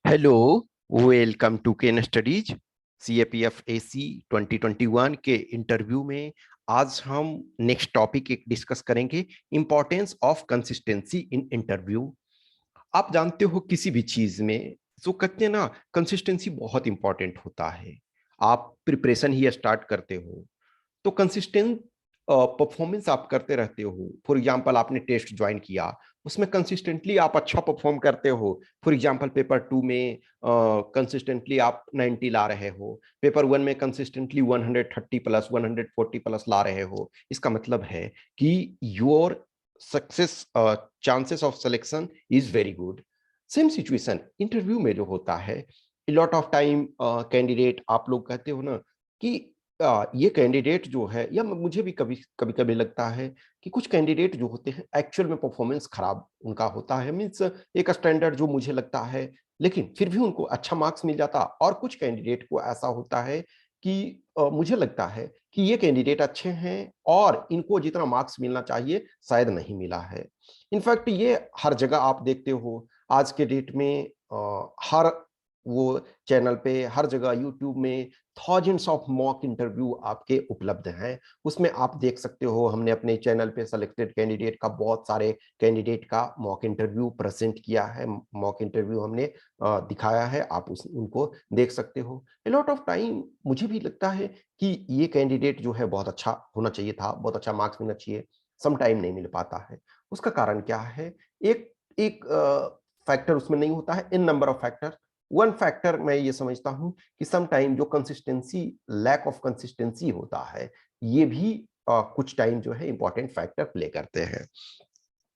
Hello, welcome to Ken studies. CAPF AC 2021 के interview में आज हम नेक्स्ट टॉपिक एक डिस्कस करेंगे, importance of consistency in interview. आप जानते हो किसी भी चीज में जो कहते हैं ना, कंसिस्टेंसी बहुत इंपॉर्टेंट होता है। आप प्रिपरेशन ही स्टार्ट करते हो तो कंसिस्टेंट परफॉर्मेंस आप करते रहते हो। फॉर एग्जांपल आपने टेस्ट ज्वाइन किया, उसमें कंसिस्टेंटली आप अच्छा परफॉर्म करते हो। फॉर एग्जांपल पेपर 2 में कंसिस्टेंटली आप 90 ला रहे हो, पेपर 1 में कंसिस्टेंटली 130 प्लस 140 प्लस ला रहे हो। इसका मतलब है कि your success chances of selection is very good. Same situation interview में जो होता है, लॉट ऑफ टाइम कैंडिडेट आप लोग कहते हो ना कि ये कैंडिडेट जो है, या मुझे भी कभी कभी कभी लगता है कि कुछ कैंडिडेट जो होते हैं एक्चुअल में परफॉर्मेंस खराब उनका होता है, मीन्स एक स्टैंडर्ड जो मुझे लगता है, लेकिन फिर भी उनको अच्छा मार्क्स मिल जाता। और कुछ कैंडिडेट को ऐसा होता है कि मुझे लगता है कि ये कैंडिडेट अच्छे हैं और इनको जितना मार्क्स मिलना चाहिए शायद नहीं मिला है। इनफैक्ट ये हर जगह आप देखते हो आज के डेट में, हर वो चैनल पे, हर जगह यूट्यूब में थाउजेंड्स ऑफ मॉक इंटरव्यू आपके उपलब्ध हैं। उसमें आप देख सकते हो, हमने अपने चैनल पे सेलेक्टेड कैंडिडेट का, बहुत सारे कैंडिडेट का मॉक इंटरव्यू प्रेजेंट किया है, मॉक इंटरव्यू हमने दिखाया है, आप उनको देख सकते हो। ए लॉट ऑफ टाइम मुझे भी लगता है कि ये कैंडिडेट जो है बहुत अच्छा होना चाहिए था, बहुत अच्छा मार्क्स मिलना चाहिए, सम टाइम नहीं मिल पाता है। उसका कारण क्या है? एक एक फैक्टर उसमें नहीं होता है, in number of factor. One factor मैं ये समझता हूं कि सम टाइम जो कंसिस्टेंसी, लैक ऑफ कंसिस्टेंसी होता है, ये भी कुछ टाइम जो है इंपॉर्टेंट फैक्टर प्ले करते हैं।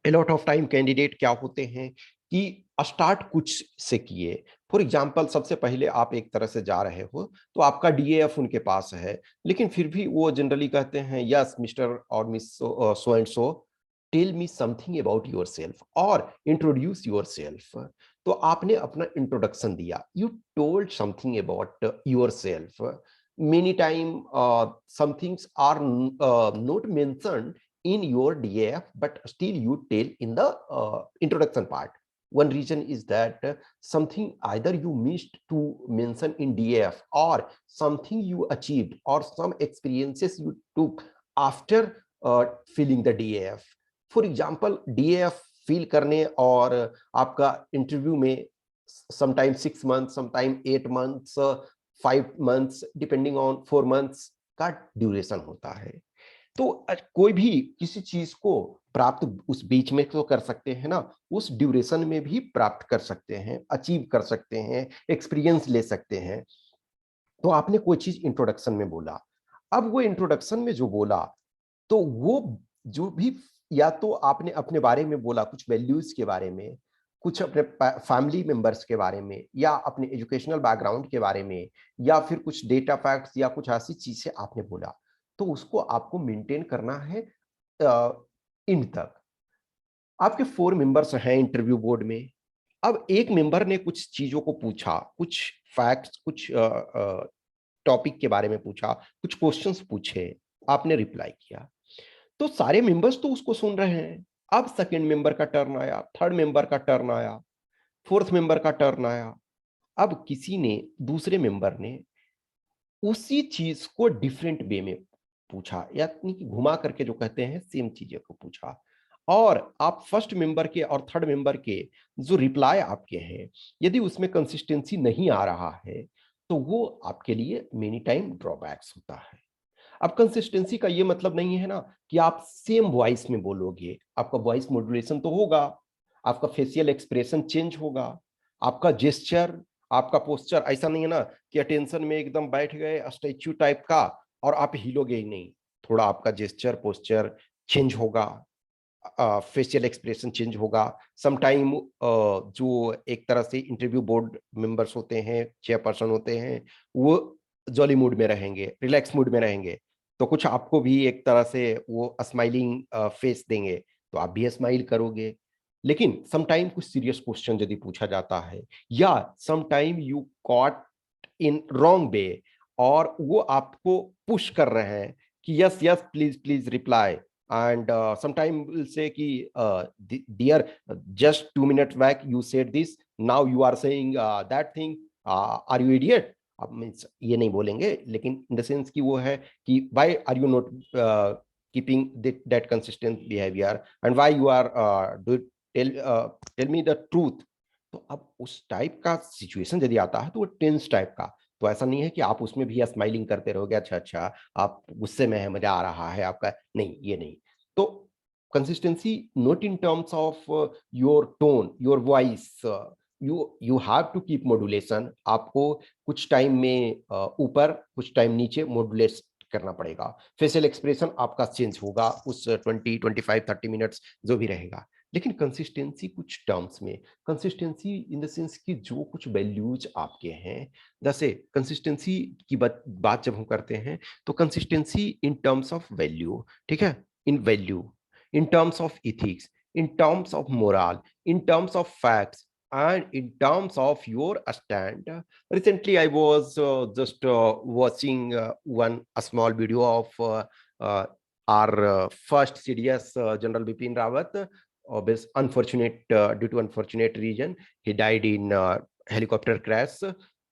A lot of time candidate क्या होते हैं कि स्टार्ट कुछ से किए। फॉर एग्जाम्पल सबसे पहले आप एक तरह से जा रहे हो, तो आपका DAF उनके पास है, लेकिन फिर भी वो जनरली कहते हैं यस मिस्टर और miss so and so, tell me something about yourself और इंट्रोड्यूस योर सेल्फ। तो आपने अपना इंट्रोडक्शन दिया, you told something about yourself. Many time some things are not mentioned in your DAF, but still you tell in the introduction part. One reason is that something either you missed to mention in DAF, or something you achieved, or some experiences you took after filling the DAF. For example, DAF fill करने और आपका interview में sometime 6 months, sometime 8 months, 5 months, depending on 4 months का duration होता है। तो कोई भी किसी चीज को प्राप्त उस बीच में तो कर सकते हैं ना, उस ड्यूरेशन में भी प्राप्त कर सकते हैं, अचीव कर सकते हैं, एक्सपीरियंस ले सकते हैं। तो आपने कोई चीज इंट्रोडक्शन में बोला, अब वो इंट्रोडक्शन में जो बोला, तो वो जो भी, या तो आपने अपने बारे में बोला, कुछ वैल्यूज के बारे में, कुछ अपने फैमिली मेंबर्स के बारे में, या अपने एजुकेशनल बैकग्राउंड के बारे में, या फिर कुछ डेटा फैक्ट्स या कुछ ऐसी चीजें आपने बोला, तो उसको आपको मेंटेन करना है इन तक। आपके 4 मेंबर्स हैं इंटरव्यू बोर्ड में। अब एक मेंबर ने कुछ चीजों को पूछा, कुछ फैक्ट्स, कुछ टॉपिक के बारे में पूछा, कुछ क्वेश्चंस पूछे, आपने रिप्लाई किया, तो सारे मेंबर्स तो उसको सुन रहे हैं। अब सेकंड मेंबर का टर्न आया, थर्ड मेंबर का टर्न आया, फोर्थ मेंबर का टर्न आया। अब किसी ने, दूसरे मेंबर ने उसी चीज को डिफरेंट वे में पूछा, यानी कि घुमा करके जो कहते हैं सेम चीजें को पूछा, और आप फर्स्ट मेंबर के और थर्ड मेंबर के जो रिप्लाई आपके हैं, यदि उसमें कंसिस्टेंसी नहीं आ रहा है, तो वो आपके लिए मेनी टाइम ड्रॉबैक्स होता है। अब कंसिस्टेंसी का ये मतलब नहीं है ना कि आप सेम वॉइस में बोलोगे, आपका वॉइस मॉड्यूलेशन तो होगा, आपका फेशियल एक्सप्रेशन चेंज होगा, आपका जेस्चर, आपका पोस्चर ऐसा नहीं है ना कि अटेंशन में एकदम बैठ गए स्टैच्यू टाइप का और आप हिलोगे ही नहीं। थोड़ा आपका जेस्चर, पोस्चर चेंज होगा, फेशियल एक्सप्रेशन चेंज होगा। सम टाइम जो एक तरह से इंटरव्यू बोर्ड मेंबर्स होते हैं, चेयरपर्सन होते हैं, वो जॉली मूड में रहेंगे, रिलैक्स मूड में रहेंगे, तो कुछ आपको भी एक तरह से वो स्माइलिंग फेस देंगे, तो आप भी स्माइल करोगे। लेकिन सम टाइम कुछ सीरियस क्वेश्चन यदि पूछा जाता है, या some time you caught in wrong way, और वो आपको पुश कर रहे हैं कि yes yes please please reply, and sometime will say ki dear, just 2 minutes back you said this, now you are saying that thing, are you idiot? अब means ये नहीं बोलेंगे, लेकिन इन द सेंस कि वो है कि why are you not keeping that consistent behaviour and why you are do tell me the truth. तो अब उस टाइप का सिचुएशन यदि आता है तो वो टेंस टाइप का, तो ऐसा नहीं है कि आप उसमें भी स्माइलिंग करते रहोगे, अच्छा अच्छा आप गुस्से में है, मजा आ रहा है आपका, नहीं ये नहीं। तो consistency not in terms of your tone, your voice, you have to keep modulation, आपको कुछ टाइम में ऊपर कुछ टाइम नीचे मॉड्यूलेट करना पड़ेगा। फेशियल एक्सप्रेशन आपका चेंज होगा उस 20 25 30 मिनट्स जो भी रहेगा, लेकिन कंसिस्टेंसी कुछ टर्म्स में, कंसिस्टेंसी इन द सेंस कि जो कुछ वैल्यूज आपके हैं, जैसे कंसिस्टेंसी की बात जब हम करते हैं तो consistency in terms of value, ठीक है, इन value, in terms of ethics, in terms of moral, in terms of facts, and in terms of your stand. Recently, I was just watching a small video of our first CDS General Bipin Rawat. Due to unfortunate reason, he died in helicopter crash.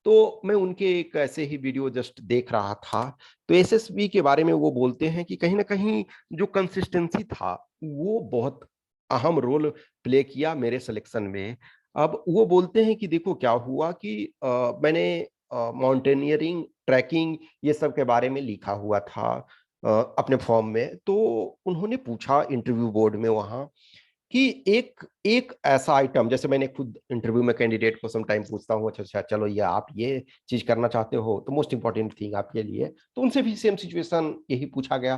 तो मैं उनके एक ऐसे ही video just देख रहा था, तो SSB के बारे में वो बोलते हैं कि कहीं ना कहीं जो कंसिस्टेंसी था वो बहुत अहम रोल प्ले किया मेरे सिलेक्शन में। अब वो बोलते हैं कि देखो क्या हुआ कि मैंने माउंटेनियरिंग, ट्रैकिंग ये सब के बारे में लिखा हुआ था अपने फॉर्म में। तो उन्होंने पूछा इंटरव्यू बोर्ड में वहां कि एक एक ऐसा आइटम, जैसे मैंने खुद इंटरव्यू में कैंडिडेट को सम टाइम पूछता हूँ, अच्छा अच्छा चलो ये आप ये चीज करना चाहते हो तो मोस्ट इंपॉर्टेंट थिंग आपके लिए, तो उनसे भी सेम सिचुएशन यही पूछा गया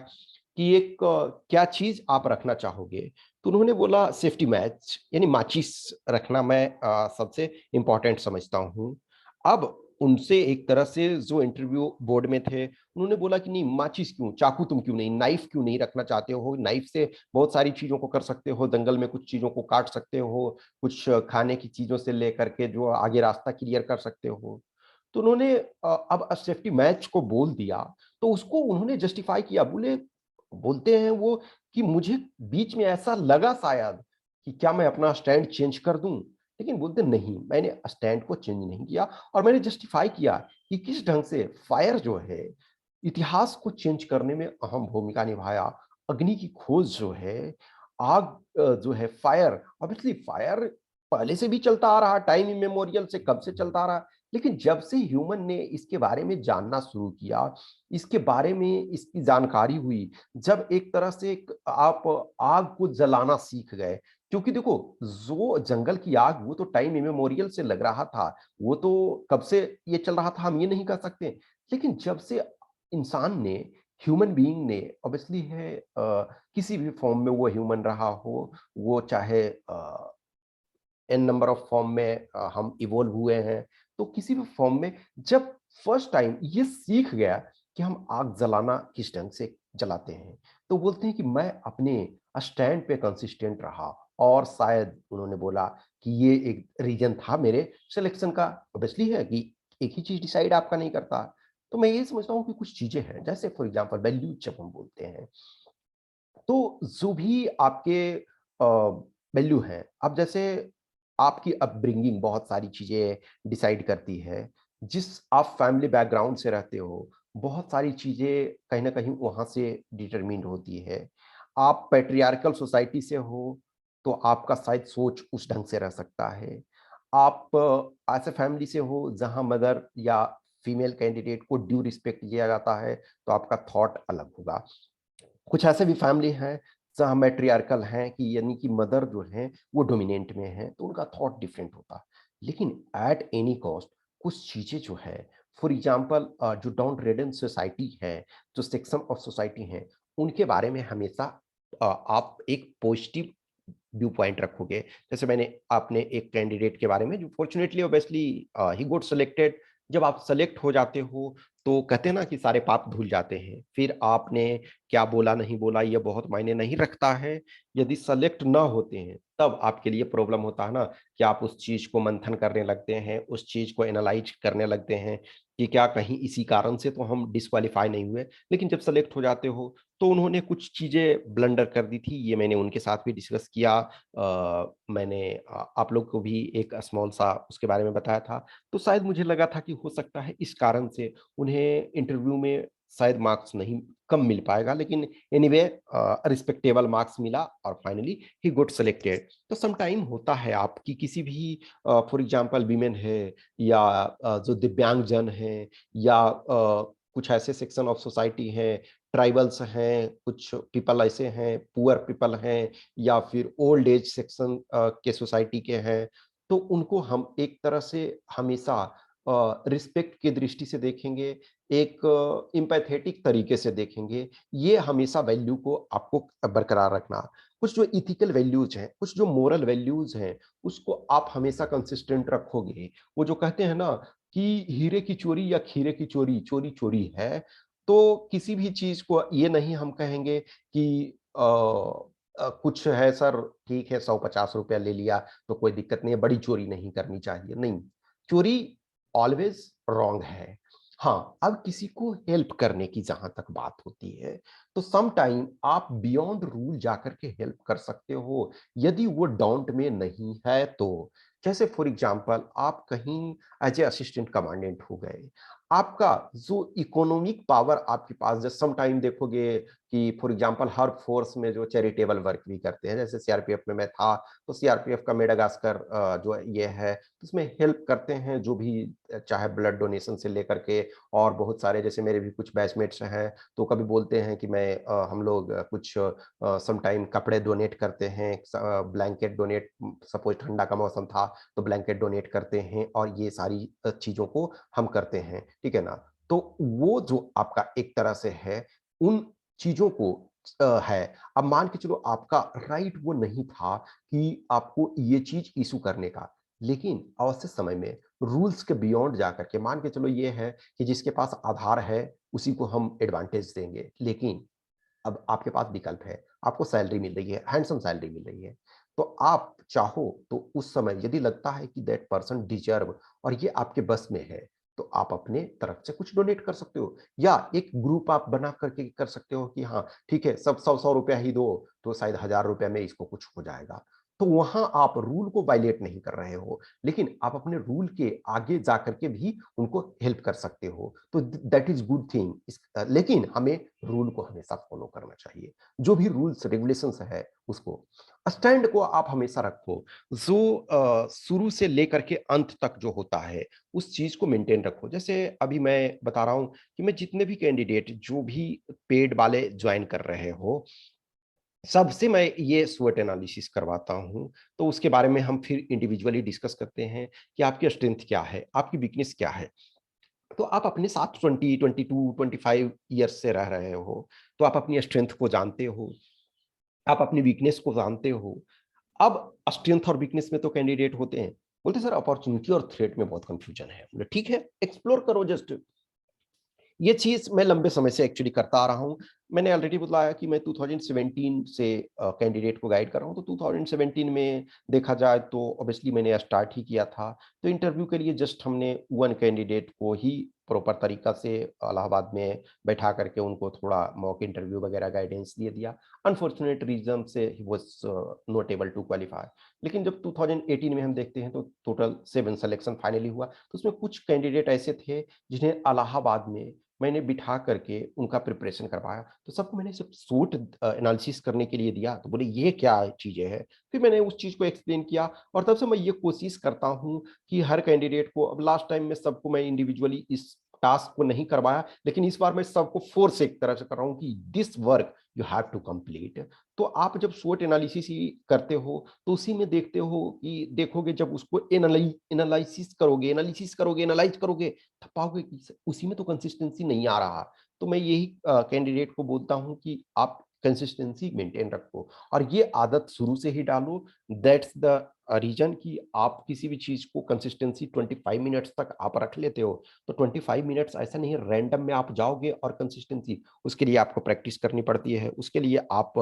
कि एक क्या चीज आप रखना चाहोगे। तो उन्होंने बोला सेफ्टी मैच, यानी माचिस रखना मैं सबसे इंपॉर्टेंट समझता हूँ। अब उनसे एक तरह से जो इंटरव्यू बोर्ड में थे उन्होंने बोला कि नहीं माचिस क्यों, चाकू तुम क्यों नहीं, नाइफ क्यों नहीं रखना चाहते हो, नाइफ से बहुत सारी चीजों को कर सकते हो, दंगल में कुछ चीजों को काट सकते हो, कुछ खाने की चीजों से लेकर के जो आगे रास्ता क्लियर कर सकते हो। तो उन्होंने अब सेफ्टी मैच को बोल दिया, तो उसको उन्होंने जस्टिफाई किया, बोलते हैं वो कि मुझे बीच में ऐसा लगा शायद कि क्या मैं अपना स्टैंड चेंज कर दूं, लेकिन बोलते नहीं मैंने स्टैंड को चेंज नहीं किया, और मैंने जस्टिफाई किया कि किस ढंग से फायर जो है इतिहास को चेंज करने में अहम भूमिका निभाया। अग्नि की खोज जो है, आग जो है, फायर, ऑब्वियसली फायर पहले से भी चलता आ रहा, टाइम इमेमोरियल से कब से चलता आ रहा, लेकिन जब से ह्यूमन ने इसके बारे में जानना शुरू किया, इसके बारे में इसकी जानकारी हुई, जब एक तरह से आप आग को जलाना सीख गए, क्योंकि देखो जो जंगल की आग वो तो टाइम इमेमोरियल से लग रहा था, वो तो कब से ये चल रहा था हम ये नहीं कह सकते, लेकिन जब से इंसान ने, ह्यूमन बीइंग ने, ऑब्वियसली है किसी भी फॉर्म में वो ह्यूमन रहा हो, वो चाहे एन नंबर ऑफ फॉर्म में हम इवॉल्व हुए हैं, तो किसी भी फॉर्म में जब फर्स्ट टाइम ये सीख गया कि हम आग जलाना किस ढंग से जलाते हैं, तो बोलते हैं कि मैं अपने स्टैंड पे कंसिस्टेंट रहा, और शायद उन्होंने बोला कि ये एक रीजन था मेरे सिलेक्शन का। ऑब्वियसली है कि एक ही चीज डिसाइड आपका नहीं करता, तो मैं ये समझता हूँ कि कुछ चीजें हैं, जैसे फॉर एग्जांपल वैल्यूज जब हम बोलते हैं, तो जो भी आपके वैल्यू हैं, अब जैसे आपकी अपब्रिंगिंग बहुत सारी चीजें डिसाइड करती है, जिस आप फैमिली बैकग्राउंड से रहते हो बहुत सारी चीजें कहीं ना कहीं वहां से डिटरमिन्ड होती है। आप पैट्रियार्कल सोसाइटी से हो तो आपका शायद सोच उस ढंग से रह सकता है। आप ऐसे फैमिली से हो जहां मदर या फीमेल कैंडिडेट को ड्यू रिस्पेक्ट किया जाता है, तो आपका थॉट अलग होगा। कुछ ऐसे भी फैमिली हैं जहाँ मैट्रियार्कल हैं कि यानी कि मदर जो है वो डोमिनेंट में है, तो उनका थॉट डिफरेंट होता है। लेकिन एट एनी कॉस्ट कुछ चीजें जो है, फॉर एग्जांपल जो डाउन रेडन सोसाइटी है, जो सेक्शन ऑफ सोसाइटी है, उनके बारे में हमेशा आप एक पॉजिटिव व्यू पॉइंट रखोगे। जैसे मैंने आपने एक कैंडिडेट के बारे में जो fortunately obviously he got selected, जब आप सेलेक्ट हो जाते हो तो कहते हैं ना कि सारे पाप धुल जाते हैं। फिर आपने क्या बोला नहीं बोला ये बहुत मायने नहीं रखता है। यदि सेलेक्ट ना होते हैं तब आपके लिए प्रॉब्लम होता है ना, कि आप उस चीज को मंथन करने लगते हैं, उस चीज को एनालाइज करने लगते हैं कि क्या कहीं इसी कारण से तो हम डिस्क्वालीफाई नहीं हुए। लेकिन जब सेलेक्ट हो जाते हो तो उन्होंने कुछ चीजें ब्लंडर कर दी थी, ये मैंने उनके साथ भी डिस्कस किया। मैंने आप लोग को भी एक स्मॉल सा उसके बारे में बताया था। तो शायद मुझे लगा था कि हो सकता है इस कारण से उन्हें इंटरव्यू में शायद मार्क्स नहीं कम मिल पाएगा, लेकिन एनीवे रिस्पेक्टेबल मार्क्स मिला और फाइनली ही गोट सेलेक्टेड। तो सम टाइम होता है आपकी किसी भी फॉर एग्जांपल वीमेन है, या जो दिव्यांग जन है, या कुछ ऐसे सेक्शन ऑफ सोसाइटी हैं, ट्राइबल्स हैं, कुछ पीपल ऐसे हैं, पुअर पीपल हैं, या फिर ओल्ड एज सेक्शन के सोसाइटी के हैं, तो उनको हम एक तरह से हमेशा रिस्पेक्ट की दृष्टि से देखेंगे, एक एम्पैथेटिक तरीके से देखेंगे। ये हमेशा वैल्यू को आपको बरकरार रखना। कुछ जो एथिकल वैल्यूज हैं, कुछ जो मोरल वैल्यूज हैं, उसको आप हमेशा कंसिस्टेंट रखोगे। वो जो कहते हैं ना कि हीरे की चोरी या खीरे की चोरी, चोरी चोरी है। तो किसी भी चीज को ये नहीं हम कहेंगे कि कुछ है सर, ठीक है 150 रुपया ले लिया तो कोई दिक्कत नहीं है, बड़ी चोरी नहीं करनी चाहिए, नहीं। चोरी ऑलवेज रॉन्ग है। हाँ, अब किसी को हेल्प करने की जहां तक बात होती है, तो सम टाइम आप बियॉन्ड रूल जाकर के हेल्प कर सकते हो, यदि वो डाउट में नहीं है तो। जैसे फॉर एग्जांपल आप कहीं एज ए असिस्टेंट कमांडेंट हो गए, आपका जो इकोनॉमिक पावर आपके पास, जैसे सम टाइम देखोगे कि फॉर एग्जांपल हर फोर्स में जो चैरिटेबल वर्क भी करते हैं, जैसे सीआरपीएफ में मैं था, तो सीआरपीएफ का मेडागास्कर जो ये है, उसमें हेल्प करते हैं जो भी, चाहे ब्लड डोनेशन से लेकर के, और बहुत सारे जैसे मेरे भी कुछ बैचमेट्स हैं, तो कभी बोलते हैं कि हम लोग कुछ सम टाइम कपड़े डोनेट करते हैं, ब्लैंकेट डोनेट, सपोज ठंडा का मौसम था तो ब्लैंकेट डोनेट करते हैं, और ये सारी चीजों को हम करते हैं, ठीक है ना। तो वो जो आपका एक तरह से है, उन चीजों को है। अब मान के चलो आपका राइट वो नहीं था कि आपको ये चीज इशू करने का, लेकिन अवश्य समय में रूल्स के बियॉन्ड जाकर के मान के चलो ये है कि जिसके पास आधार है उसी को हम एडवांटेज देंगे, लेकिन अब आपके पास विकल्प है, आपको सैलरी मिल रही है, हैंडसम सैलरी मिल रही है, तो आप चाहो तो उस समय यदि लगता है कि दैट पर्सन डिजर्व और ये आपके बस में है, तो आप अपने तरफ से कुछ डोनेट कर सकते हो, या एक ग्रुप आप बना करके कर सकते हो कि हाँ ठीक है, सब 100-100 रुपया ही दो, तो शायद 1000 रुपया में इसको कुछ हो जाएगा। तो वहां आप रूल को वायलेट नहीं कर रहे हो, लेकिन आप अपने रूल के आगे जाकर के भी उनको हेल्प कर सकते हो, तो दैट इज गुड थिंग। लेकिन हमें रूल को हमेशा फॉलो करना चाहिए, जो भी रूल्स रेगुलेशंस है उसको, स्टैंड को आप हमेशा रखो, जो शुरू से लेकर के अंत तक जो होता है उस चीज को मेंटेन रखो। जैसे अभी मैं बता रहा हूं कि मैं जितने भी कैंडिडेट जो भी पेड वाले ज्वाइन कर रहे हो, सबसे मैं ये स्वोट एनालिसिस करवाता हूं, तो उसके बारे में हम फिर इंडिविजुअली डिस्कस करते हैं कि आपकी स्ट्रेंथ क्या है, आपकी वीकनेस क्या है। तो आप अपने साथ 20, 22, 25 ईयर्स से रह रहे हो, तो आप अपनी स्ट्रेंथ को जानते हो, आप अपनी वीकनेस को जानते हो। अब स्ट्रेंथ और वीकनेस में तो कैंडिडेट होते हैं, बोलते सर अपॉर्चुनिटी और थ्रेट में बहुत कंफ्यूजन है। ठीक है, एक्सप्लोर करो जस्ट। ये चीज मैं लंबे समय से एक्चुअली करता आ रहा हूँ। मैंने ऑलरेडी बताया कि मैं 2017 से कैंडिडेट को गाइड कर रहा हूँ, तो 2017 में देखा जाए तो ऑब्वियसली मैंने स्टार्ट ही किया था। तो इंटरव्यू के लिए जस्ट हमने वन कैंडिडेट को ही प्रॉपर तरीका से इलाहाबाद में बैठा करके उनको थोड़ा मॉक इंटरव्यू वगैरह गाइडेंस दे दिया। अनफॉर्चुनेट रीजन से ही was not able to qualify. लेकिन जब 2018 में हम देखते हैं तो टोटल 7 सिलेक्शन फाइनली हुआ, तो उसमें कुछ कैंडिडेट ऐसे थे जिन्हें इलाहाबाद में मैंने बिठा करके उनका प्रिपरेशन करवाया। तो सबको मैंने सब सूट एनालिसिस करने के लिए दिया, तो बोले ये क्या चीजें हैं। फिर मैंने उस चीज को एक्सप्लेन किया, और तब से मैं ये कोशिश करता हूँ कि हर कैंडिडेट को, अब लास्ट टाइम में सबको मैं इंडिविजुअली इस टास्क को नहीं करवाया, लेकिन इस बार मैं सबको फोर्स एक तरह से कर रहा हूँ कि this work you have to complete. तो आप जब स्वोट एनालिसिस ही करते हो तो उसी में देखते हो कि देखोगे, जब उसको एनालिसिस करोगे, एनालाइज करोगे, तब पाओगे कि उसी में तो कंसिस्टेंसी नहीं आ रहा। तो मैं यही कैंडिडेट को बोलता हूँ कि आप कंसिस्टेंसी मेंटेन रखो और ये आदत शुरू से ही डालो। दैट्स द रीजन कि आप किसी भी चीज को कंसिस्टेंसी 25 मिनट्स तक आप रख लेते हो, तो 25 मिनट्स ऐसा नहीं है रैंडम में आप जाओगे और कंसिस्टेंसी, उसके लिए आपको प्रैक्टिस करनी पड़ती है। उसके लिए आप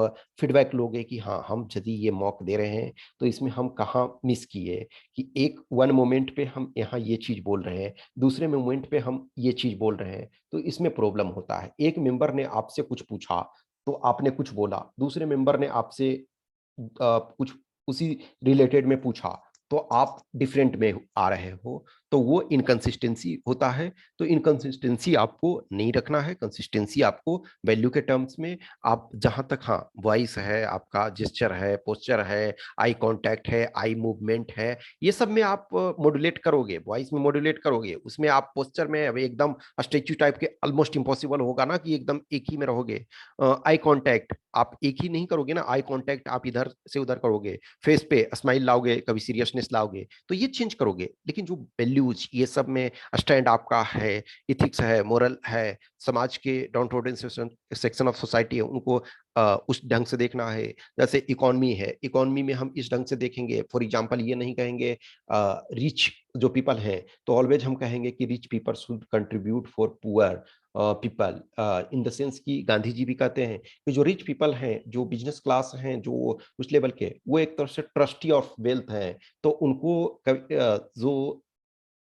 फीडबैक लोगे कि हाँ, हम यदि ये मॉक दे रहे हैं तो इसमें हम कहाँ मिस किए, कि एक वन मोमेंट पे हम यहाँ ये चीज बोल रहे हैं, दूसरे मोमेंट पे हम ये चीज बोल रहे हैं, तो इसमें प्रॉब्लम होता है। एक मेंबर ने आपसे कुछ पूछा तो आपने कुछ बोला, दूसरे मेंबर ने आपसे कुछ उसी रिलेटेड में पूछा तो आप डिफरेंट में आ रहे हो, तो वो इनकंसिस्टेंसी होता है। तो इनकंसिस्टेंसी आपको नहीं रखना है। कंसिस्टेंसी आपको वैल्यू के टर्म्स में, आप जहां तक, हाँ, वॉइस है, आपका जेस्चर है, पोस्चर है, आई कांटेक्ट है, आई मूवमेंट है, ये सब में आप मॉड्यूलेट करोगे, वॉइस में मॉड्यूलेट करोगे, उसमें आप पोस्चर में अब एकदम स्टेच्यू टाइप के ऑलमोस्ट इम्पॉसिबल होगा ना कि एकदम एक ही में रहोगे। आई कांटेक्ट आप एक ही नहीं करोगे ना, आई कांटेक्ट आप इधर से उधर करोगे, फेस पे स्माइल लाओगे, कभी सीरियसनेस लाओगे, तो ये चेंज करोगे। लेकिन जो वैल्यूज ये सब में स्टैंड आपका है, इथिक्स है, मोरल है, समाज के डाउन टोडन सेक्शन ऑफ सोसाइटी है, उनको उस ढंग से देखना है। जैसे इकोनॉमी है, इकोनॉमी में हम इस ढंग से देखेंगे। फॉर एग्जांपल ये नहीं कहेंगे रिच जो पीपल हैं, तो ऑलवेज हम कहेंगे कि rich people should contribute for poor people, in the sense कि गांधी जी भी कहते हैं कि जो रिच पीपल हैं, जो बिजनेस क्लास हैं, जो उस लेवल के, वो एक तरह से ट्रस्टी ऑफ वेल्थ हैं, तो उनको जो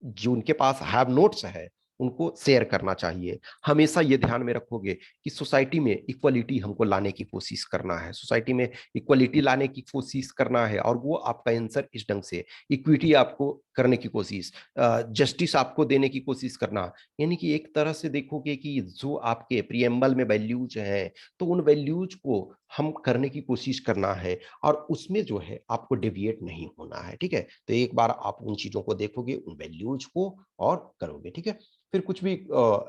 जो उनके पास हैव नोट्स है उनको शेयर करना चाहिए। हमेशा ये ध्यान में रखोगे कि सोसाइटी में इक्वलिटी हमको लाने की कोशिश करना है, सोसाइटी में इक्वलिटी लाने की कोशिश करना है, और वो आपका आंसर इस ढंग से, इक्विटी आपको करने की कोशिश, जस्टिस आपको देने की कोशिश करना। यानी कि एक तरह से देखोगे कि जो आपके प्रियम्बल में वैल्यूज हैं, तो उन वैल्यूज को हम करने की कोशिश करना है, और उसमें जो है आपको डेविएट नहीं होना है। ठीक है, तो एक बार आप उन चीजों को देखोगे, उन वैल्यूज को और करोगे। ठीक है, फिर कुछ भी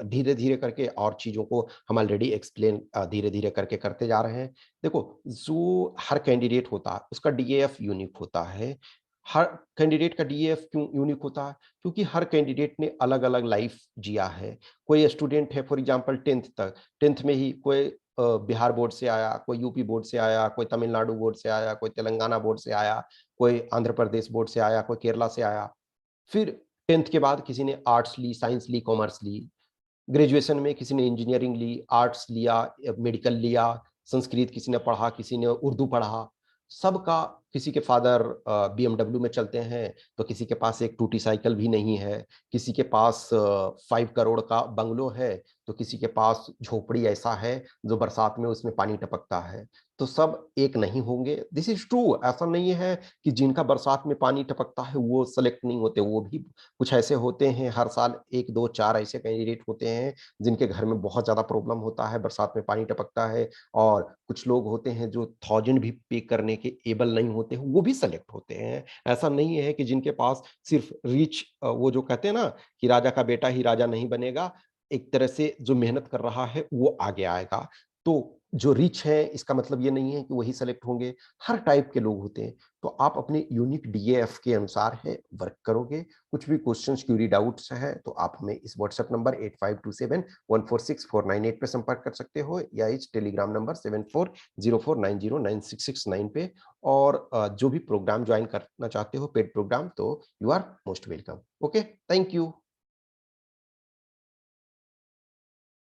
धीरे धीरे करके और चीजों को हम ऑलरेडी एक्सप्लेन धीरे धीरे करके करते जा रहे हैं। देखो, जो हर कैंडिडेट होता है उसका डीएएफ यूनिक होता है। हर कैंडिडेट का डीएएफ क्यों यूनिक होता है? क्योंकि हर कैंडिडेट ने अलग अलग लाइफ जिया है। कोई स्टूडेंट है फॉर एग्जांपल 10th तक, 10th में ही कोई बिहार बोर्ड से आया, कोई यूपी बोर्ड से आया, कोई तमिलनाडु बोर्ड से आया, कोई तेलंगाना बोर्ड से आया, कोई आंध्र प्रदेश बोर्ड से आया, कोई केरला से आया। फिर 10th के बाद किसी ने आर्ट्स ली, साइंस ली, कॉमर्स ली। ग्रेजुएशन में किसी ने इंजीनियरिंग ली, आर्ट्स लिया, मेडिकल लिया, संस्कृत किसी ने पढ़ा, किसी ने उर्दू पढ़ा। सबका, किसी के फादर बीएमडब्ल्यू में चलते हैं, तो किसी के पास एक टूटी साइकिल भी नहीं है, किसी के पास 5 करोड़ का बंगलो है, तो किसी के पास झोपड़ी ऐसा है जो बरसात में उसमें पानी टपकता है। तो सब एक नहीं होंगे, दिस इज ट्रू। ऐसा नहीं है कि जिनका बरसात में पानी टपकता है वो सेलेक्ट नहीं होते, वो भी कुछ ऐसे होते हैं। हर साल 1 2 4 ऐसे कैंडिडेट होते हैं जिनके घर में बहुत ज्यादा प्रॉब्लम होता है, बरसात में पानी टपकता है। और कुछ लोग होते हैं जो 1000 भी पे करने के एबल नहीं होते हैं, वो भी सेलेक्ट होते हैं। ऐसा नहीं है कि जिनके पास सिर्फ रिच, वो जो कहते हैं ना कि राजा का बेटा ही राजा नहीं बनेगा, एक तरह से जो मेहनत कर रहा है वो आगे आएगा। तो जो रिच है इसका मतलब ये नहीं है कि वही सेलेक्ट होंगे। हर टाइप के लोग होते हैं। तो आप अपने यूनिक डीएएफ के अनुसार है वर्क करोगे। कुछ भी क्वेश्चंस, क्यूरी, डाउट्स है तो आप हमें इस व्हाट्सएप नंबर 8527146498 पे संपर्क कर सकते हो, या इस टेलीग्राम नंबर 7404909669 पे। और जो भी प्रोग्राम ज्वाइन करना चाहते हो, पेड प्रोग्राम, तो you are most welcome. Okay, thank you.